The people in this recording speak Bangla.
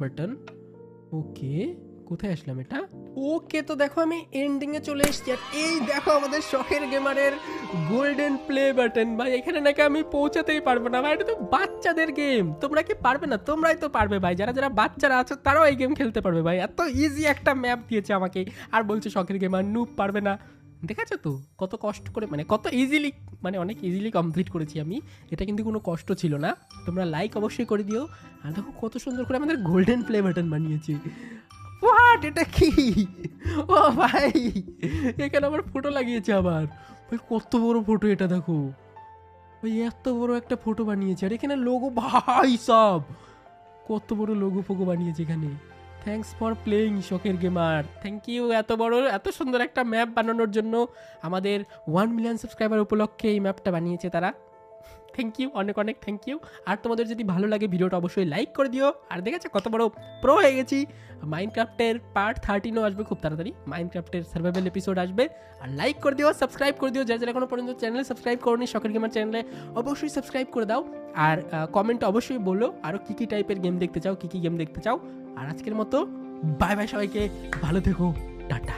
বাটন। ওকে, কোথায় আসলাম এটা? ওকে, তো দেখো আমি এন্ডিংয়ে চলে এসেছি। আর এই দেখো আমাদের শখের গেমারের গোল্ডেন প্লে বাটন। ভাই এখানে নাকি আমি পৌঁছাতেই পারবো না ভাই, এটা তো বাচ্চাদের গেম। তোমরা কি পারবে না? তোমরাই তো পারবে ভাই, যারা যারা বাচ্চারা আছো তারাও এই গেম খেলতে পারবে ভাই। এত ইজি একটা ম্যাপ দিয়েছে আমাকে, আর বলছে শখের গেমার, নুব পারবে না। দেখেছো তো কত কষ্ট করে, মানে কত ইজিলি, মানে অনেক ইজিলি কমপ্লিট করেছি আমি। এটা কিন্তু কোনো কষ্ট ছিল না। তোমরা লাইক অবশ্যই করে দিও। আর দেখো কত সুন্দর করে আমাদের গোল্ডেন প্লে বাটন বানিয়েছি। হোয়াট, এটা কি? ও ভাই, এখানে আবার ফটো লাগিয়েছে আবার। ভাই কত বড় ফটো এটা দেখো ভাই, এত বড় একটা ফটো বানিয়েছে। আর এখানে লোগো, ভাই সব কত বড় লোগো ফোগো বানিয়েছে এখানে। থ্যাঙ্কস ফর প্লেইং শখের গেমার, থ্যাংক ইউ এত বড় এত সুন্দর একটা ম্যাপ বানানোর জন্য। আমাদের 1 মিলিয়ন সাবস্ক্রাইবার উপলক্ষে এই ম্যাপটা বানিয়েছে তারা। থ্যাংক ইউ, অনেক অনেক থ্যাংক ইউ। আর তোমাদের যদি ভালো লাগে ভিডিওটা অবশ্যই লাইক করে দিও। আর দেখেছো কত বড় প্রো হয়ে গেছি। মাইনক্রাফটের পার্ট 13ও আসবে খুব তাড়াতাড়ি, মাইনক্রাফটের সার্ভাইভাল এপিসোড আসবে। আর লাইক করে দিও, সাবস্ক্রাইব করে দিও, যারা যারা এখনো পর্যন্ত চ্যানেলে সাবস্ক্রাইব করোনি শখের গেমার চ্যানেলে অবশ্যই সাবস্ক্রাইব করে দাও। আর কমেন্টে অবশ্যই বলো আরও কী কী টাইপের গেম দেখতে চাও, কী কী গেম দেখতে চাও। আর আজকের মতো বাই বাই সবাইকে, ভালো থেকো, টাটা।